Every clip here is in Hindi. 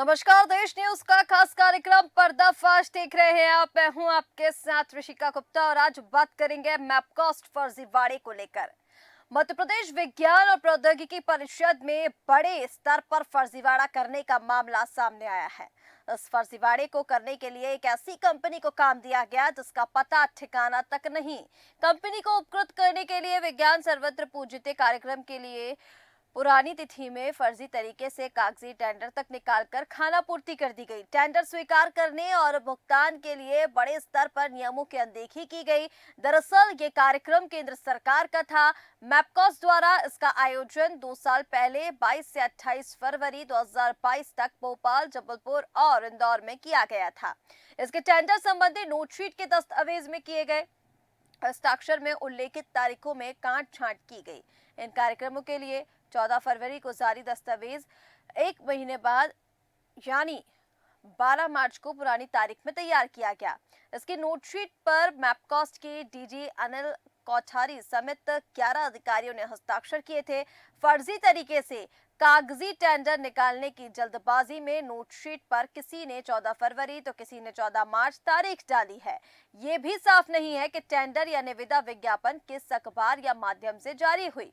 नमस्कार, देश न्यूज का खास कार्यक्रम पर्दाफाश देख रहे हैं आप। मैं हूं आपके साथ ऋषिका गुप्ता और आज बात करेंगे मैपकास्ट फर्जीवाड़े को लेकर। मध्य प्रदेश विज्ञान और प्रौद्योगिकी परिषद में बड़े स्तर पर फर्जीवाड़ा करने का मामला सामने आया है। इस फर्जीवाड़े को करने के लिए एक ऐसी कंपनी को काम दिया गया जिसका पता ठिकाना तक नहीं। कंपनी को उपकृत करने के लिए विज्ञान सर्वत्र पूज्यते कार्यक्रम के लिए पुरानी तिथि में फर्जी तरीके से कागजी टेंडर तक निकालकर खानापूर्ति कर दी गई। टेंडर स्वीकार करने और भुगतान के लिए बड़े स्तर पर नियमों की अनदेखी की गई। दरअसल ये कार्यक्रम केंद्र सरकार का था। मैपकॉस द्वारा इसका आयोजन 2 साल पहले 22 से 28 फरवरी 2022 तक भोपाल, जबलपुर और इंदौर में किया गया था। इसके टेंडर संबंधी नोटशीट के दस्तावेज में किए गए हस्ताक्षर में उल्लेखित तारीखों में काट छांट की गई। इन कार्यक्रमों के लिए 14 फरवरी को जारी दस्तावेज 1 महीने बाद यानी 12 मार्च को पुरानी तारीख में तैयार किया गया। इसकी नोटशीट पर मैपकास्ट के डीजी अनिल कोठारी समेत 11 अधिकारियों ने हस्ताक्षर किए थे। फर्जी तरीके से कागजी टेंडर निकालने की जल्दबाजी में नोटशीट पर किसी ने 14 फरवरी तो किसी ने 14 मार्च तारीख डाली है। ये भी साफ नहीं है कि टेंडर या निविदा विज्ञापन किस अखबार या माध्यम से जारी हुई।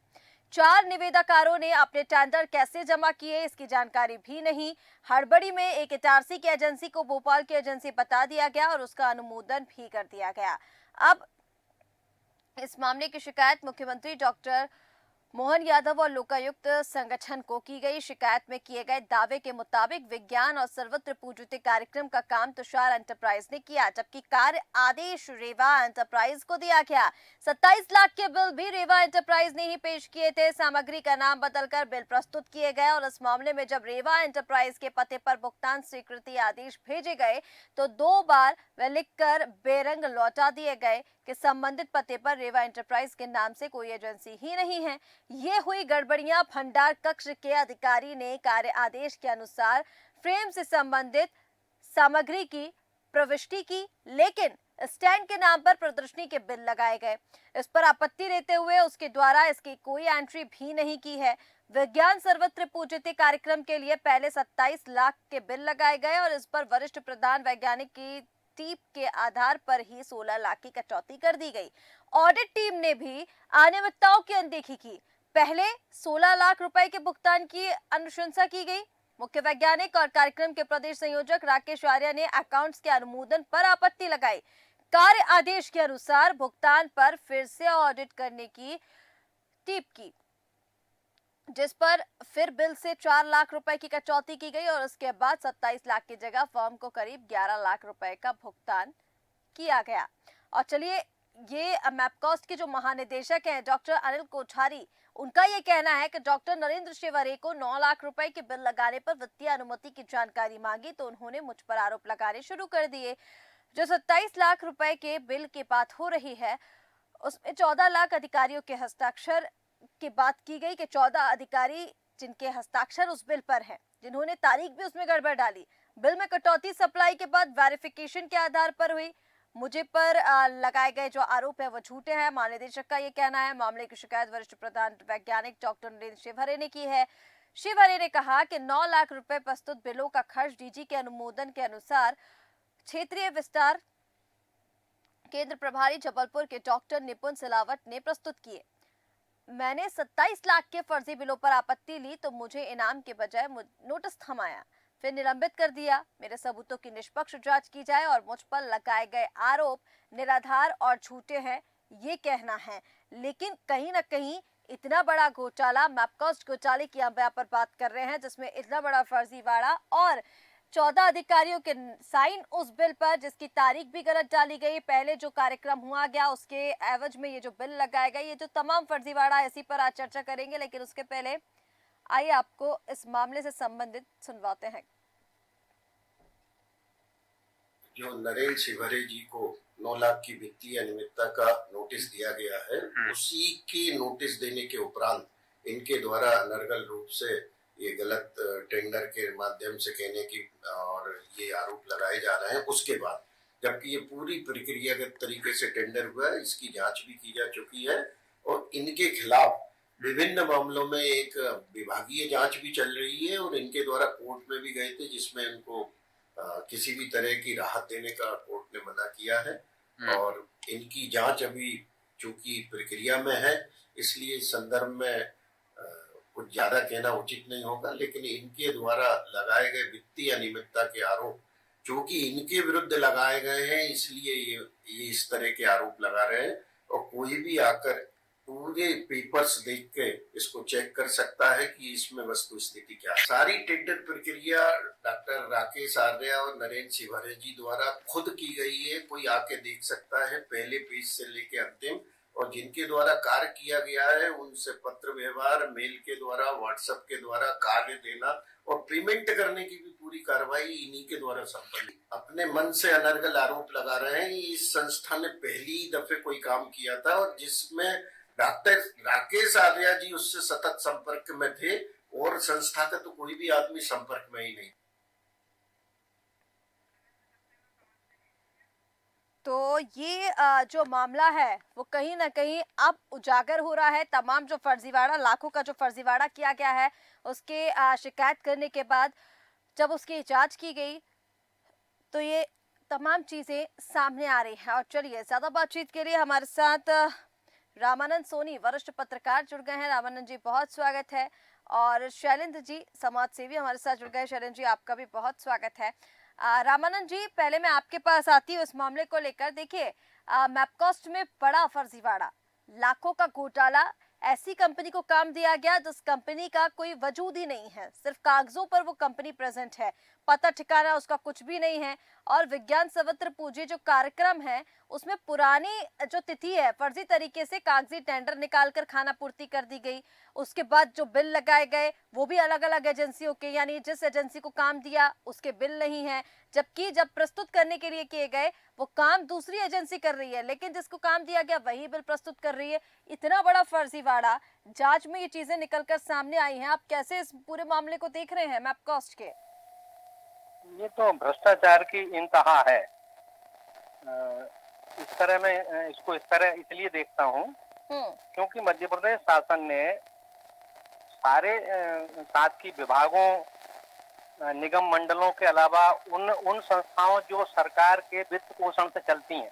4 निवेदाकारों ने अपने टेंडर कैसे जमा किए, इसकी जानकारी भी नहीं। हड़बड़ी में एक इटारसी की एजेंसी को भोपाल की एजेंसी बता दिया गया और उसका अनुमोदन भी कर दिया गया। अब इस मामले की शिकायत मुख्यमंत्री डॉक्टर मोहन यादव और लोकायुक्त संगठन को की गई। शिकायत में किए गए दावे के मुताबिक विज्ञान और सर्वत्र पूज्यते कार्यक्रम का काम तुषार एंटरप्राइज ने किया, जबकि कार्य आदेश रेवा एंटरप्राइज को दिया गया। 27 लाख के बिल भी रेवा एंटरप्राइज ने ही पेश किए थे। सामग्री का नाम बदलकर बिल प्रस्तुत किए गए और इस मामले में जब रेवा एंटरप्राइज के पते पर भुगतान स्वीकृति आदेश भेजे गए तो 2 बार वे लिखकर बेरंग लौटा दिए गए कि संबंधित पते पर रेवा एंटरप्राइज के नाम से कोई एजेंसी ही नहीं है। ये हुई गड़बड़ियां। भंडार कक्ष के अधिकारी ने कार्य आदेश के अनुसार फ्रेम से संबंधित सामग्री की प्रविष्टि की, लेकिन स्टैंड के नाम पर प्रदर्शनी के बिल लगाए गए। इस पर आपत्ति देते हुए उसके द्वारा इसकी कोई एंट्री भी नहीं की है। विज्ञान सर्वत्र पूज्यते कार्यक्रम के लिए पहले 27 लाख के बिल लगाए गए और इस पर वरिष्ठ प्रधान वैज्ञानिक की टीप के आधार पर ही 16 लाख की कटौती कर दी गई। ऑडिट टीम ने भी अनियमितताओं की अनदेखी की। पहले 16 लाख रुपए के भुगतान की अनुशंसा की गई। मुख्य वैज्ञानिक और कार्यक्रम के प्रदेश संयोजक राकेश आर्या ने अकाउंट्स के अनुमोदन पर आपत्ति लगाई। कार्य आदेश के अनुसार भुगतान पर फिर से ऑडिट करने की टीप की, जिस पर फिर बिल से 4 लाख रुपए की कटौती की गई और उसके बाद 27 लाख की जगह फर्म को करीब 11 लाख रुपए का भुगतान किया गया। और चलिए, ये मैपकास्ट के जो महानिदेशक हैं डॉक्टर अनिल कोठारी, उनका ये कहना है कि डॉक्टर नरेंद्र शिवरे को 9 लाख रुपए के बिल लगाने पर वित्तीय अनुमति की जानकारी मांगी तो उन्होंने मुझ पर आरोप लगाने शुरू कर दिए। जो 27 लाख रुपए के बिल की बात हो रही है उसमें 14 लाख अधिकारियों के हस्ताक्षर की बात की गई कि 14 अधिकारी जिनके हस्ताक्षर उस बिल पर हैं, जिन्होंने तारीख भी उसमें गड़बड़ डाली। बिल में कटौती सप्लाई के बाद वेरिफिकेशन के आधार पर हुई। मुझे पर लगाए गए जो आरोप है वो झूठे हैं, महानिदेशक का ये कहना है। मामले की शिकायत वरिष्ठ प्रधान वैज्ञानिक डॉक्टर नरेंद्र शिवरे ने की है। शिवरे ने कहा कि 9 लाख रुपए प्रस्तुत बिलों का खर्च डीजी के अनुमोदन के अनुसार क्षेत्रीय विस्तार केंद्र प्रभारी जबलपुर के डॉक्टर निपुण सिलावट ने प्रस्तुत किए। मैंने 27 लाख के फर्जी बिलों पर आपत्ति ली तो मुझे इनाम के बजाय नोटिस थमाया, फिर निलंबित कर दिया। मेरे सबूतों की निष्पक्ष जांच की जाए और मुझ पर लगाए गए आरोप निराधार और झूठे हैं, ये कहना है। लेकिन कहीं ना कहीं इतना बड़ा घोटाला, मैपकास्ट घोटाले की हम यहाँ पर बात कर रहे हैं, जिसमें इतना बड़ा फर्जीवाड़ा और 14 अधिकारियों के साइन उस बिल पर, जिसकी तारीख भी गलत डाली गई। पहले जो कार्यक्रम हुआ गया उसके एवज में ये जो बिल लगाया गया, ये जो तमाम फर्जीवाड़ा, इसी पर आज चर्चा करेंगे। लेकिन उसके पहले आइए आपको इस मामले से संबंधित सुनवाते हैं। जो नरेंद्र शिवरे जी को 9 लाख की वित्तीय अनियमितता का नोटिस दिया गया है, उसी के नोटिस देने के उपरांत इनके द्वारा अनर्गल रूप से ये गलत टेंडर के माध्यम से कहने की और ये आरोप लगाए जा रहे हैं। उसके बाद जबकि ये पूरी प्रक्रियागत तरीके से टेंडर हुआ है, इसकी जांच भी की जा चुकी है और इनके खिलाफ विभिन्न मामलों में एक विभागीय जांच भी चल रही है और इनके द्वारा कोर्ट में भी गए थे, जिसमें इनको किसी भी तरह की राहत देने का कोर्ट ने मना किया है। और इनकी जांच अभी चूंकि प्रक्रिया में है, इसलिए इस संदर्भ में कुछ ज्यादा कहना उचित नहीं होगा। लेकिन इनके द्वारा लगाए गए वित्तीय अनियमितता के आरोप जो कि इनके विरुद्ध लगाए गए हैं, इसलिए ये इस तरह के आरोप लगा रहे हैं। और कोई भी आकर पूरे पेपर्स देख के इसको चेक कर सकता है कि इसमें वस्तु स्थिति क्या है। सारी टेंडर प्रक्रिया डॉक्टर राकेश आर्या और नरेंद्र शिवहरे जी द्वारा खुद की गई है। कोई आके देख सकता है पहले पेज से लेके अंतिम। और जिनके द्वारा कार्य किया गया है उनसे पत्र व्यवहार, मेल के द्वारा, व्हाट्सएप के द्वारा कार्य देना और पेमेंट करने की भी पूरी कार्रवाई इन्हीं के द्वारा संपन्न। अपने मन से अनर्गल आरोप लगा रहे हैं। इस संस्था ने पहली दफे कोई काम किया था और जिसमें डॉक्टर राकेश आर्या जी उससे सतत संपर्क में थे और संस्था का तो कोई भी आदमी संपर्क में ही नहीं। तो ये जो मामला है वो कहीं ना कहीं अब उजागर हो रहा है। तमाम जो फर्जीवाड़ा, लाखों का जो फर्जीवाड़ा किया गया है, उसके शिकायत करने के बाद जब उसकी जांच की गई तो ये तमाम चीजें सामने आ रही हैं। और चलिए, ज्यादा बातचीत के लिए हमारे साथ रामानंद सोनी, वरिष्ठ पत्रकार, जुड़ गए हैं। रामानंद जी, बहुत स्वागत है। और शैलेंद्र जी, समाज सेवी, हमारे साथ जुड़ गए। शैलेंद्र जी, आपका भी बहुत स्वागत है। रामानंद जी, पहले मैं आपके पास आती हूँ इस मामले को लेकर। देखिए, मैपकॉस्ट में बड़ा फर्जीवाड़ा, लाखों का घोटाला, ऐसी कंपनी को काम दिया गया जिस कंपनी का कोई वजूद ही नहीं है, सिर्फ कागजों पर वो कंपनी प्रेजेंट है, पता ठिकाना उसका कुछ भी नहीं है। और विज्ञान सवत्र पूजी जो कार्यक्रम है उसमें पुरानी जो तिथि है, फर्जी तरीके से कागजी टेंडर निकालकर खाना पूर्ति कर दी गई। उसके बाद जो बिल लगाए गए वो भी अलग अलग एजेंसियों के, यानी जिस एजेंसी को काम दिया उसके बिल नहीं है, जबकि जब प्रस्तुत करने के लिए किए गए वो काम दूसरी एजेंसी कर रही है, लेकिन जिसको काम दिया गया वही बिल प्रस्तुत कर रही है। इतना बड़ा फर्जीवाड़ा, जांच में ये चीजें निकलकर सामने आई हैं। आप कैसे इस पूरे मामले को देख रहे हैं मैपकॉस्ट के? ये तो भ्रष्टाचार की इंतहा है। इस तरह मैं इसको इस तरह इसलिए देखता हूँ क्योंकि मध्य प्रदेश शासन ने सारे 7 की विभागों, निगम मंडलों के अलावा उन संस्थाओं जो सरकार के वित्त पोषण से चलती हैं,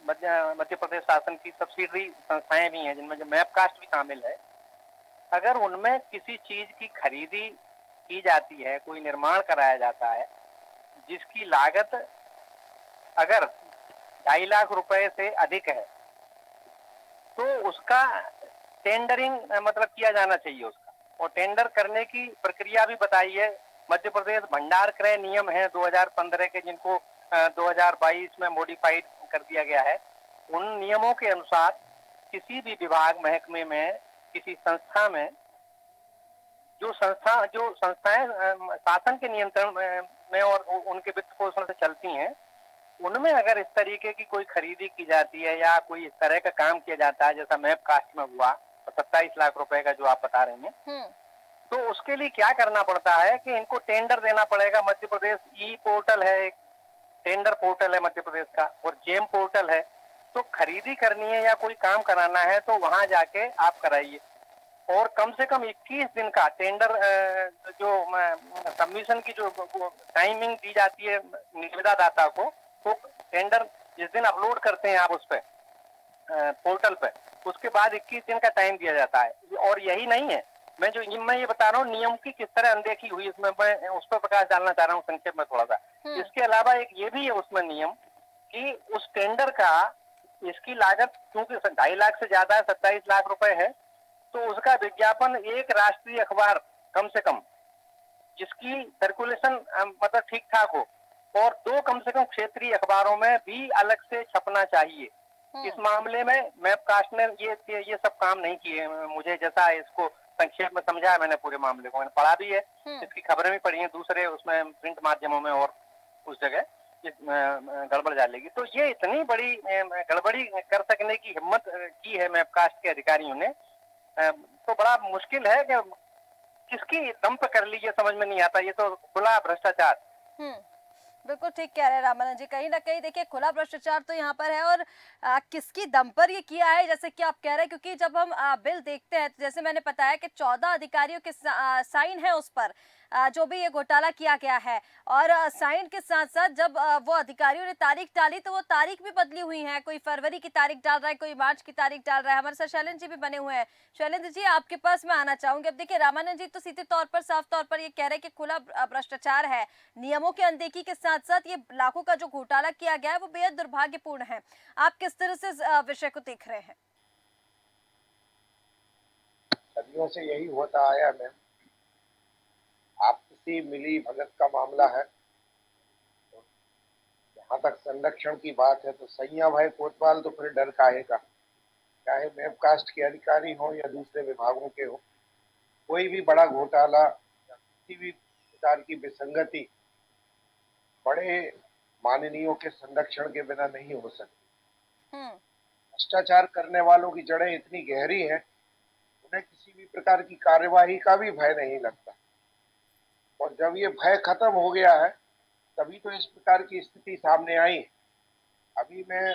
मध्य प्रदेश शासन की सब्सिडरी संस्थाएं भी हैं जिनमें जो मैपकास्ट भी शामिल है, अगर उनमें किसी चीज की खरीदी की जाती है, कोई निर्माण कराया जाता है जिसकी लागत अगर 2.5 लाख रुपए से अधिक है तो उसका टेंडरिंग मतलब किया जाना चाहिए उसका। और टेंडर करने की प्रक्रिया भी बताई है। मध्य प्रदेश भंडार क्रय नियम है 2015 के, जिनको 2022 में मॉडिफाइड कर दिया गया है। उन नियमों के अनुसार किसी भी विभाग, महकमे में, किसी संस्था में, जो संस्थाएं शासन के नियंत्रण में और उनके वित्त पोषण से चलती हैं, उनमें अगर इस तरीके की कोई खरीदी की जाती है या कोई इस तरह का काम किया जाता है जैसा मैपकास्ट में हुआ 27 लाख रुपए का जो आप बता रहे हैं, तो उसके लिए क्या करना पड़ता है कि इनको टेंडर देना पड़ेगा। मध्य प्रदेश ई पोर्टल है, एक टेंडर पोर्टल है मध्य प्रदेश का, और जेम पोर्टल है। तो खरीदी करनी है या कोई काम कराना है तो वहां जाके आप कराइए। और कम से कम 21 दिन का टेंडर जो सबमिशन की जो टाइमिंग दी जाती है निविदा दाता को, तो टेंडर जिस दिन अपलोड करते हैं आप उस पर पोर्टल पे, उसके बाद 21 दिन का टाइम दिया जाता है। और यही नहीं है, मैं ये बता रहा हूँ नियम की किस तरह अनदेखी हुई, इसमें मैं उस पर प्रकाश डालना चाह रहा हूँ संक्षेप में थोड़ा सा। इसके अलावा एक ये भी है उसमें नियम कि उस टेंडर का, इसकी लागत क्योंकि 2.5 लाख से ज्यादा है, 27 लाख रुपए है, तो उसका विज्ञापन एक राष्ट्रीय अखबार कम से कम जिसकी सर्कुलेशन मतलब ठीक ठाक हो, और 2 कम से कम क्षेत्रीय अखबारों में भी अलग से छपना चाहिए। इस मामले में मैपकास्ट ने ये सब काम नहीं किए। मुझे जैसा इसको संक्षेप में समझाया मैंने, पूरे मामले को मैंने पढ़ा भी है, इसकी खबरें भी पढ़ी हैं दूसरे उसमें प्रिंट माध्यमों में, और उस जगह गड़बड़ डालेगी। तो ये इतनी बड़ी गड़बड़ी कर सकने की हिम्मत की है मैपकास्ट के अधिकारियों ने, तो बड़ा मुश्किल है कि किसकी दम पे कर ली, ये समझ में नहीं आता। ये तो खुला भ्रष्टाचार। बिल्कुल ठीक कह रहे हैं रामानंद जी। कहीं ना कहीं देखिए खुला भ्रष्टाचार तो यहाँ पर है, और किसकी दम पर ये किया है जैसे कि आप कह रहे हैं, क्योंकि जब हम बिल देखते हैं तो जैसे मैंने बताया कि 14 अधिकारियों के साइन है उस पर, जो भी ये घोटाला किया गया है। और साइन के साथ साथ जब वो अधिकारियों ने तारीख डाली तो वो तारीख भी बदली हुई है, कोई फरवरी की तारीख डाल रहा है, कोई मार्च की तारीख डाल रहा है। हमारे साथ शैलेंद्र जी भी बने हुए हैं। शैलेंद्र जी, आपके पास मैं आना चाहूंगी। अब देखिए रामानंद जी तो सीधे तौर पर साफ तौर पर ये कह रहे हैं कि खुला भ्रष्टाचार है, नियमों की अनदेखी के साथ साथ ये लाखों का जो घोटाला किया गया है वो बेहद दुर्भाग्यपूर्ण है। आप किस तरह से इस विषय को देख रहे हैं? सदियों से यही होता आया मैम। आपसी मिली भगत का मामला है। जहाँ तक संरक्षण की बात है तो सैया भाई कोतवाल तो फिर डर काहे का, चाहे वेबकास्ट के अधिकारी हो या दूसरे विभागों के हो, कोई भी बड़ा घोटाला या किसी भी प्रकार की विसंगति बड़े माननीयों के संरक्षण के बिना नहीं हो सकती। भ्रष्टाचार करने वालों की जड़ें इतनी गहरी हैं, उन्हें किसी भी प्रकार की कार्यवाही का भी भय नहीं लगता। और जब ये भय खत्म हो गया है तभी तो इस प्रकार की स्थिति सामने आई। अभी मैं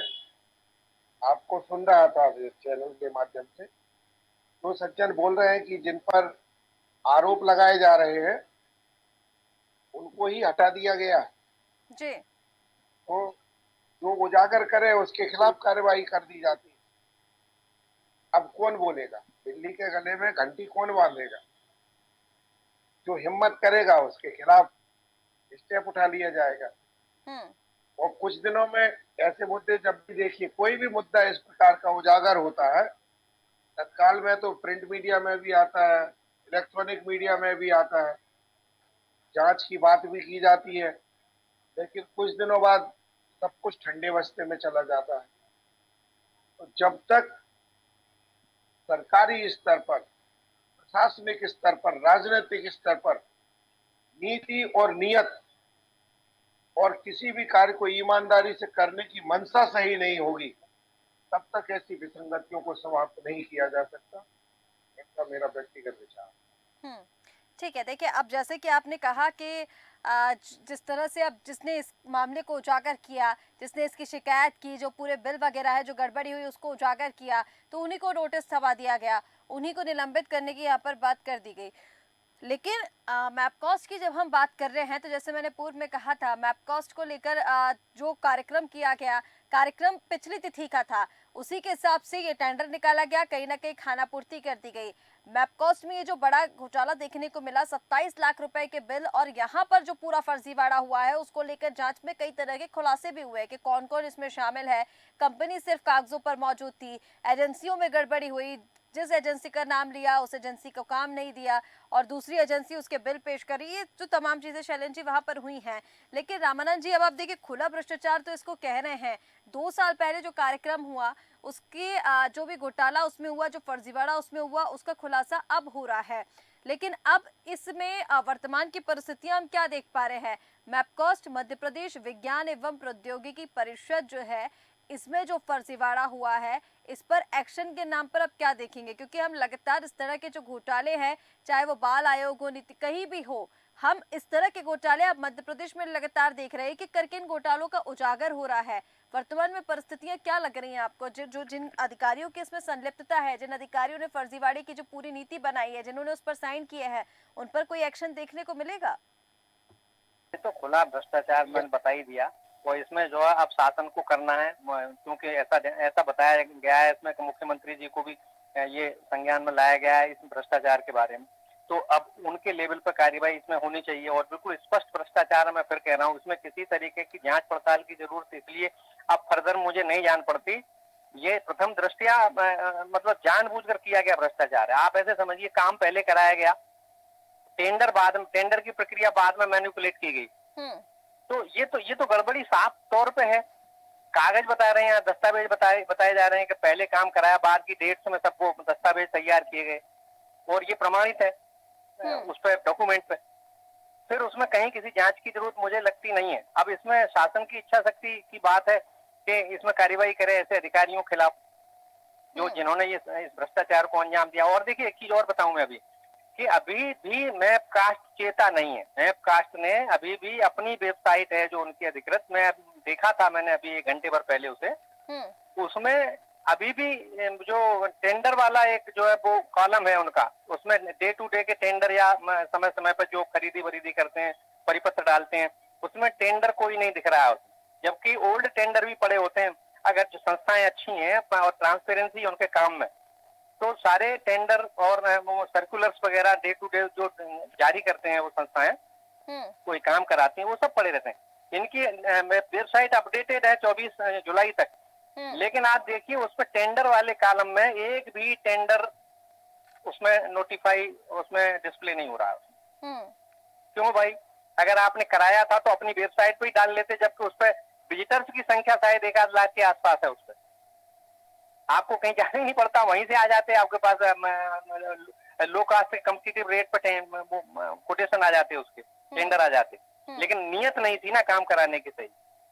आपको सुन रहा था चैनल के माध्यम से, तो सज्जन बोल रहे हैं कि जिन पर आरोप लगाए जा रहे हैं उनको ही हटा दिया गया जी। तो जो उजागर करे उसके खिलाफ कार्रवाई कर दी जाती। अब कौन बोलेगा? बिल्ली के गले में घंटी कौन बांधेगा? जो हिम्मत करेगा उसके खिलाफ स्टेप उठा लिया जाएगा। और कुछ दिनों में ऐसे मुद्दे जब भी देखिए कोई भी मुद्दा इस प्रकार का उजागर होता है, तत्काल में तो प्रिंट मीडिया में भी आता है, इलेक्ट्रॉनिक मीडिया में भी आता है, जांच की बात भी की जाती है, लेकिन कुछ दिनों बाद सब कुछ ठंडे बस्ते में चला जाता है। तो जब तक सरकारी स्तर पर, प्रशासनिक स्तर पर, राजनीतिक स्तर पर नीति और नियत और किसी भी कार्य को ईमानदारी से करने की मंशा सही नहीं होगी, तब तक ऐसी विसंगतियों को समाप्त नहीं किया जा सकता। ऐसा मेरा व्यक्तिगत विचार। ठीक है। देखिए अब जैसे कि आपने कहा कि जिस तरह से अब जिसने इस मामले को उजागर किया, जिसने इसकी शिकायत की, जो पूरे बिल वगैरह है जो गड़बड़ी हुई उसको उजागर किया, तो उन्हीं को नोटिस थमा दिया गया, उन्हीं को निलंबित करने की यहाँ पर बात कर दी गई। लेकिन मैपकॉस्ट की जब हम बात कर रहे हैं तो जैसे मैंने पूर्व में कहा था, मैपकॉस्ट को लेकर जो कार्यक्रम किया गया, कार्यक्रम पिछली तिथि का था, उसी के हिसाब से ये टेंडर निकाला गया, कहीं ना कहीं खानापूर्ति कर दी गई। मैपकॉस्ट में ये जो बड़ा घोटाला देखने को मिला, 27 लाख रुपए के बिल, और यहाँ पर जो पूरा फर्जीवाड़ा हुआ है उसको लेकर जांच में कई तरह के खुलासे भी हुए कि कौन कौन इसमें शामिल है। कंपनी सिर्फ कागजों पर मौजूद थी, एजेंसियों में गड़बड़ी हुई, जिस एजेंसी का नाम लिया उस एजेंसी को काम नहीं दिया और दूसरी एजेंसी उसके बिल पेश करी, ये जो तमाम चीजें शैलेंद्र जी वहां पर हुई हैं। लेकिन रामानंद जी अब आप देखिए खुला भ्रष्टाचार तो इसको कह रहे हैं, 2 साल पहले जो कार्यक्रम हुआ उसके जो भी घोटाला उसमें हुआ, जो फर्जीवाड़ा उसमें हुआ, उसका खुलासा अब हो रहा है। लेकिन अब इसमें वर्तमान की परिस्थितियां हम क्या देख पा रहे हैं? मैपकॉस्ट मध्य प्रदेश विज्ञान एवं प्रौद्योगिकी परिषद जो है, इसमें जो फर्जीवाड़ा हुआ है इस पर एक्शन के नाम पर अब क्या देखेंगे? क्योंकि हम लगातार इस तरह के जो घोटाले हैं, चाहे वो बाल आयोग हो, नीति कहीं भी हो, हम इस तरह के घोटाले अब मध्य प्रदेश में लगातार देख रहे हैं कि करके इन घोटालों का उजागर हो रहा है। वर्तमान में परिस्थितियां क्या लग रही हैं आपको? जो जिन अधिकारियों की इसमें संलिप्तता है, जिन अधिकारियों ने फर्जीवाड़े की जो पूरी नीति बनाई है, जिन्होंने उस पर साइन किए हैं, उन पर कोई एक्शन देखने को मिलेगा? तो खुला भ्रष्टाचार मैंने बता ही दिया, और इसमें जो है अब शासन को करना है, क्योंकि ऐसा बताया गया है इसमें कि मुख्यमंत्री जी को भी ये संज्ञान में लाया गया है इस भ्रष्टाचार के बारे में। तो अब उनके लेवल पर कार्यवाही इसमें होनी चाहिए, और बिल्कुल स्पष्ट भ्रष्टाचार मैं फिर कह रहा हूँ, इसमें किसी तरीके की जांच पड़ताल की जरूरत है। इसलिए अब फर्दर मुझे नहीं जान पड़ती, ये प्रथम दृष्टया मतलब जानबूझकर किया गया भ्रष्टाचार है। आप ऐसे समझिए, काम पहले कराया गया, टेंडर की प्रक्रिया बाद में मैनिपुलेट की गई। तो ये तो गड़बड़ी साफ तौर पे है। कागज बता रहे हैं, दस्तावेज बताए जा रहे हैं कि पहले काम कराया, बाद की डेट्स में सबको दस्तावेज तैयार किए गए, और ये प्रमाणित है उस पर डॉक्यूमेंट पे। फिर उसमें कहीं किसी जांच की जरूरत मुझे लगती नहीं है। अब इसमें शासन की इच्छा शक्ति की बात है कि इसमें कार्यवाही करे ऐसे अधिकारियों के खिलाफ जो जिन्होंने इस भ्रष्टाचार को अंजाम दिया। और देखिए एक चीज और बताऊं मैं अभी, कि अभी भी मैपकास्ट चेता नहीं है। मैपकास्ट ने अभी भी अपनी वेबसाइट है जो उनकी अधिकृत, मैं देखा था मैंने अभी 1 घंटे भर पहले उसे, उसमें अभी भी जो टेंडर वाला एक जो है वो कॉलम है उनका, उसमें डे टू डे के टेंडर या समय समय पर जो खरीदी वरीदी करते हैं, परिपत्र डालते हैं, उसमें टेंडर कोई नहीं दिख रहा है। जबकि ओल्ड टेंडर भी पड़े होते हैं। अगर जो संस्थाएं अच्छी हैं और ट्रांसपेरेंसी उनके काम में, तो सारे टेंडर और वो सर्कुलर्स वगैरह डे टू डे जो जारी करते हैं वो संस्थाएं, कोई काम कराती हैं, वो सब पड़े रहते हैं। इनकी वेबसाइट अपडेटेड है 24 जुलाई तक, लेकिन आप देखिए उस पर टेंडर वाले कॉलम में एक भी टेंडर उसमें नोटिफाई उसमें डिस्प्ले नहीं हो रहा है। क्यों भाई? अगर आपने कराया था तो अपनी वेबसाइट पे ही डाल लेते, जबकि उस पर विजिटर्स की संख्या शायद 1 आध लाख के आसपास है। उस पर आपको कहीं जाना ही नहीं पड़ता, वहीं से आ जाते हैं आपके पास लो कास्ट के कम्पिटिटिव रेट पर कोटेशन आ जाते, उसके टेंडर आ जाते। लेकिन नियत नहीं थी ना काम कराने की सही।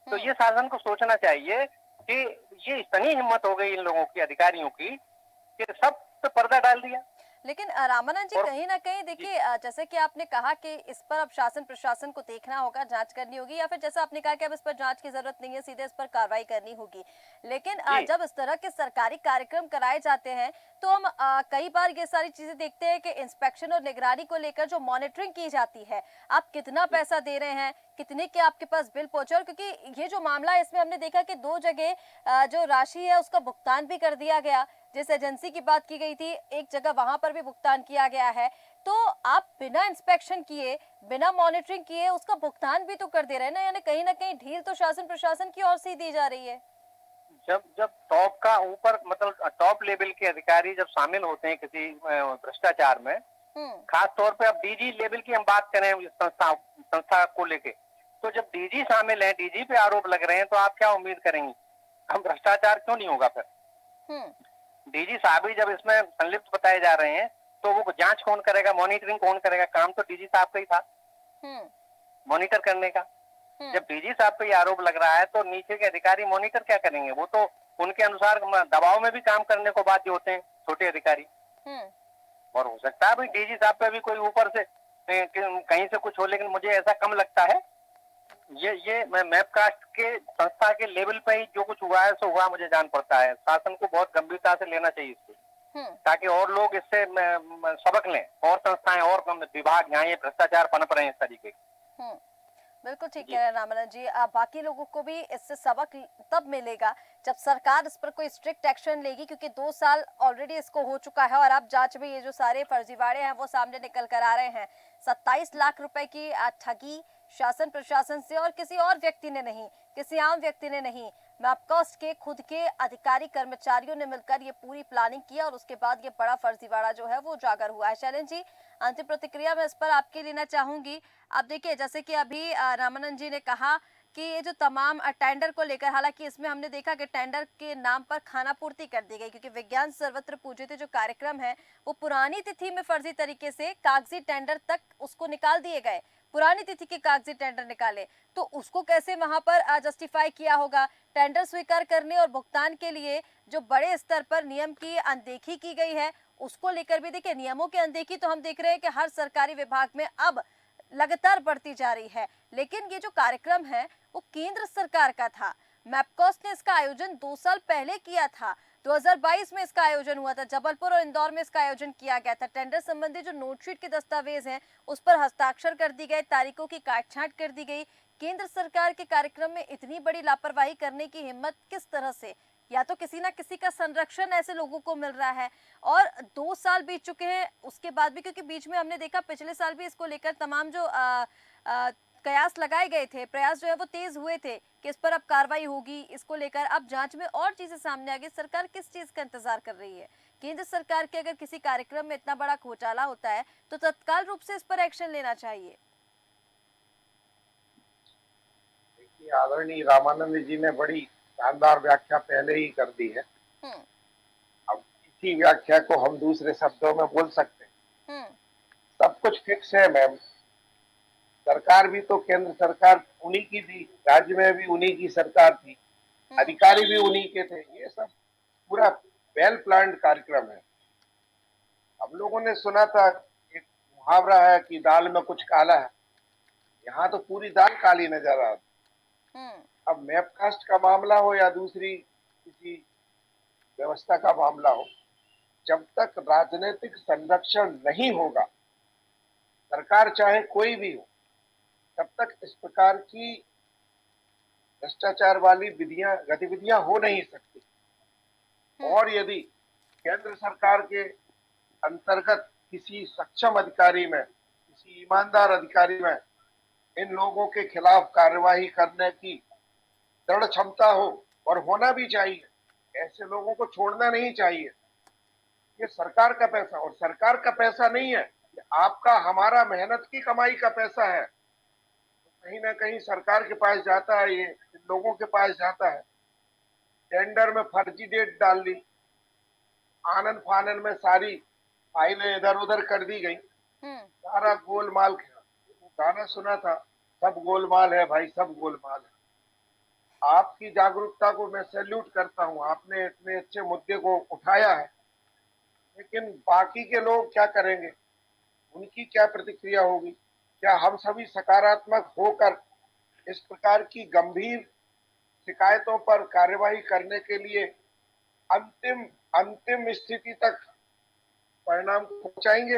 तो ये शासन को सोचना चाहिए कि ये इतनी हिम्मत हो गई इन लोगों की, अधिकारियों की, कि सब पे पर्दा डाल दिया। लेकिन रामानंद जी, कहीं ना कहीं देखिए, जैसे कि आपने कहा कि इस पर अब शासन प्रशासन को देखना होगा, जांच करनी होगी, या फिर जैसा आपने कहा कि अब इस पर जांच की जरूरत नहीं है, सीधे इस पर कार्रवाई करनी होगी। लेकिन जब इस तरह के सरकारी कार्यक्रम कराए जाते हैं तो हम कई बार ये सारी चीजें देखते हैं कि इंस्पेक्शन और निगरानी को लेकर जो मॉनिटरिंग की जाती है, आप कितना पैसा दे रहे हैं, कितने के आपके पास बिल पहुंचे, और क्योंकि ये जो मामला है इसमें हमने देखा कि 2 जगह जो राशि है उसका भुगतान भी कर दिया गया। जिस एजेंसी की बात की गई थी, एक जगह वहां पर भी भुगतान किया गया है। तो आप बिना इंस्पेक्शन किए, बिना मॉनिटरिंग किए उसका भुगतान भी तो कर दे रहे हैं ना, यानी कहीं ना कहीं ढील तो शासन प्रशासन की ओर से ही दी जा रही है। जब टॉप का ऊपर मतलब टॉप लेवल के अधिकारी जब शामिल होते हैं किसी भ्रष्टाचार में, खास तौर पे अब डीजी लेवल की हम बात करें संस्था को लेके, तो जब डीजी शामिल है, डीजी पे आरोप लग रहे हैं, तो आप क्या उम्मीद करेंगे? हम भ्रष्टाचार क्यों नहीं होगा फिर? डीजी साहब ही जब इसमें संलिप्त बताए जा रहे हैं, तो वो जांच कौन करेगा, मॉनिटरिंग कौन करेगा? काम तो डीजी साहब का ही था मॉनिटर करने का। जब डीजी साहब पे आरोप लग रहा है तो नीचे के अधिकारी मॉनिटर क्या करेंगे? वो तो उनके अनुसार दबाव में भी काम करने को बाध्य होते हैं छोटे अधिकारी। और हो सकता है भाई डीजी साहब पे भी कोई ऊपर से कहीं से कुछ हो, लेकिन मुझे ऐसा कम लगता है। ये मैपकास्ट के संस्था के लेवल पे ही जो कुछ हुआ है सो हुआ मुझे जान पड़ता है। शासन को बहुत गंभीरता से लेना चाहिए इसको, ताकि और लोग इससे सबक लें, और संस्थाएं और विभाग यहाँ ये भ्रष्टाचार पनप रहे हैं इस तरीके के। बिल्कुल ठीक कह रहे हैं रामानंद जी। बाकी लोगों को भी इससे सबक तब मिलेगा जब सरकार इस पर कोई स्ट्रिक्ट एक्शन लेगी, क्योंकि 2 साल ऑलरेडी इसको हो चुका है और अब जांच में ये जो सारे फर्जीवाड़े हैं वो सामने निकल कर आ रहे हैं। 27 लाख रुपए की ठगी शासन प्रशासन से, और किसी और व्यक्ति ने नहीं, किसी आम व्यक्ति ने नहीं, मैपकास्ट के खुद के अधिकारी कर्मचारियों ने मिलकर ये पूरी प्लानिंग किया, और उसके बाद ये बड़ा फर्जीवाड़ा जो है वो उजागर हुआ है। शैलेंद्र जी, अंतिम प्रतिक्रिया मैं इस पर आपकी लेना चाहूंगी। अब देखिए, जैसे कि अभी रामानंद जी ने कहा कि ये जो तमाम टेंडर को लेकर, हालांकि इसमें हमने देखा कि टेंडर के नाम पर खाना पूर्ति कर दी गई, क्योंकि विज्ञान सर्वत्र पूजित जो कार्यक्रम है वो पुरानी तिथि में फर्जी तरीके से कागजी टेंडर तक उसको निकाल दिए गए, पुरानी तिथि के कागजी टेंडर निकाले, तो उसको कैसे वहां पर जस्टिफाई किया होगा? टेंडर स्वीकार करने और भुगतान के लिए जो बड़े स्तर पर नियम की अनदेखी की गई है, उसको लेकर भी देखिए, नियमों की अनदेखी तो हम देख रहे हैं कि हर सरकारी विभाग में अब लगातार बढ़ती जा रही है। लेकिन ये जो कार्यक्रम है वो केंद्र सरकार का था। मैपकास्ट ने इसका आयोजन 2 साल पहले किया था, 2022 में इसका आयोजन हुआ था, जबलपुर और इंदौर में इसका आयोजन किया गया था। टेंडर संबंधी जो नोटशीट के दस्तावेज हैं उस पर हस्ताक्षर कर दी गए, तारीखों की काटछांट कर दी गई। केंद्र सरकार के कार्यक्रम में इतनी बड़ी लापरवाही करने की हिम्मत किस तरह से? या तो किसी ना किसी का संरक्षण ऐसे लोगों को मिल रहा है, और 2 साल बीत चुके हैं उसके बाद भी, क्योंकि बीच में हमने देखा पिछले साल भी इसको लेकर तमाम जो कयास लगाए गए थे, प्रयास जो है वो तेज हुए थे कि इस पर अब कार्रवाई होगी, इसको लेकर अब जांच में और चीजें सामने आ गई। सरकार किस चीज का इंतजार कर रही है? केंद्र सरकार के अगर किसी कार्यक्रम में इतना बड़ा घोटाला होता है तो तत्काल रूप से इस पर एक्शन लेना चाहिए। देखिए, आदरणीय रामानंद जी ने बड़ी शानदार व्याख्या पहले ही कर दी है। अब इसी व्याख्या को हम दूसरे शब्दों में बोल सकते हैं। सब कुछ फिक्स है मैम। सरकार भी तो केंद्र सरकार उन्हीं की थी, राज्य में भी उन्हीं की सरकार थी, अधिकारी भी उन्हीं के थे। ये सब पूरा वेल प्लान्ड कार्यक्रम है। हम लोगों ने सुना था कि मुहावरा है कि दाल में कुछ काला है, यहाँ तो पूरी दाल काली नजर आ रही। अब मैपकास्ट का मामला हो या दूसरी किसी व्यवस्था का मामला हो, जब तक राजनीतिक संरक्षण नहीं होगा, सरकार चाहे कोई भी हो, तब तक इस प्रकार की भ्रष्टाचार वाली गतिविधियां हो नहीं सकती। और यदि केंद्र सरकार के अंतर्गत किसी सक्षम अधिकारी में, किसी ईमानदार अधिकारी में इन लोगों के खिलाफ कार्यवाही करने की दृढ़ क्षमता हो, और होना भी चाहिए, ऐसे लोगों को छोड़ना नहीं चाहिए। ये सरकार का पैसा, और सरकार का पैसा नहीं है, ये आपका हमारा मेहनत की कमाई का पैसा है, कहीं ना कहीं सरकार के पास जाता है, ये लोगों के पास जाता है। टेंडर में फर्जी डेट डाल ली, आनन फानन में सारी फाइलें इधर उधर कर दी गई, सारा गोलमाल खेला। गाना सुना था, सब गोलमाल है भाई, सब गोलमाल है। आपकी जागरूकता को मैं सैल्यूट करता हूँ, आपने इतने अच्छे मुद्दे को उठाया है, लेकिन बाकी के लोग क्या करेंगे, उनकी क्या प्रतिक्रिया होगी? क्या हम सभी सकारात्मक होकर इस प्रकार की गंभीर शिकायतों पर कार्यवाही करने के लिए अंतिम अंतिम स्थिति तक परिणाम पहुंचाएंगे?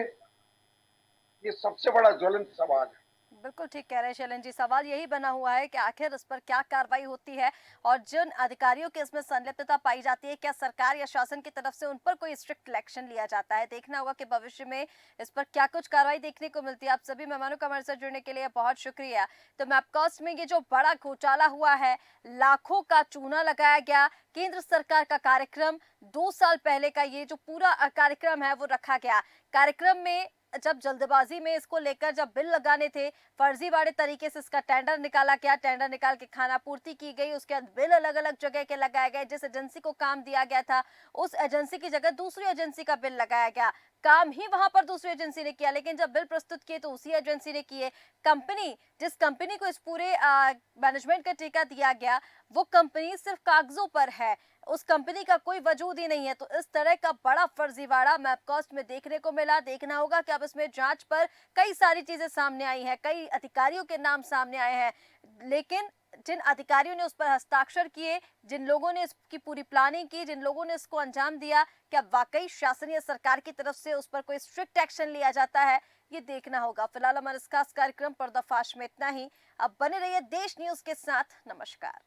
ये सबसे बड़ा ज्वलंत सवाल है। बिल्कुल ठीक कह रहे हैं शैलेंद्र जी। सवाल यही बना हुआ है कि आखिर इस पर क्या कार्रवाई होती है, और जिन अधिकारियों की इसमें संलिप्तता पाई जाती है, क्या सरकार या शासन की तरफ से उन पर कोई स्ट्रिक्ट एक्शन लिया जाता है? देखना होगा कि भविष्य में इस पर क्या कुछ कार्रवाई देखने को मिलती है। आप सभी मेहमानों का हमारे साथ जुड़ने के लिए बहुत शुक्रिया। तो मैपकास्ट में ये जो बड़ा घोटाला हुआ है, लाखों का चूना लगाया गया, केंद्र सरकार का कार्यक्रम 2 साल पहले का ये जो पूरा कार्यक्रम है वो रखा गया। कार्यक्रम में जब जल्दबाजी में इसको लेकर जब बिल लगाने थे, फर्जीवाड़े तरीके से इसका टेंडर निकाला गया, टेंडर निकाल के खाना पूर्ति की गई, उसके बाद बिल अलग अलग जगह के लगाए गए। जिस एजेंसी को काम दिया गया था उस एजेंसी की जगह दूसरी एजेंसी का बिल लगाया गया, काम ही वहां पर दूसरी एजेंसी ने किया, लेकिन जब बिल प्रस्तुत किए तो उसी एजेंसी ने किए। कंपनी, जिस कंपनी को इस पूरे मैनेजमेंट का ठेका दिया गया, वो कंपनी सिर्फ कागजों पर है, उस कंपनी का कोई वजूद ही नहीं है। तो इस तरह का बड़ा फर्जीवाड़ा मैपकास्ट में देखने को मिला। देखना होगा कि अब इसमें जांच पर कई सारी चीजें सामने आई हैं, कई अधिकारियों के नाम सामने आए हैं, लेकिन जिन अधिकारियों ने उस पर हस्ताक्षर किए, जिन लोगों ने इसकी पूरी प्लानिंग की, जिन लोगों ने इसको अंजाम दिया, क्या वाकई शासन या सरकार की तरफ से उस पर कोई स्ट्रिक्ट एक्शन लिया जाता है, ये देखना होगा। फिलहाल हमारे इस खास कार्यक्रम पर्दाफाश में इतना ही। अब बने रहिए देश न्यूज के साथ। नमस्कार।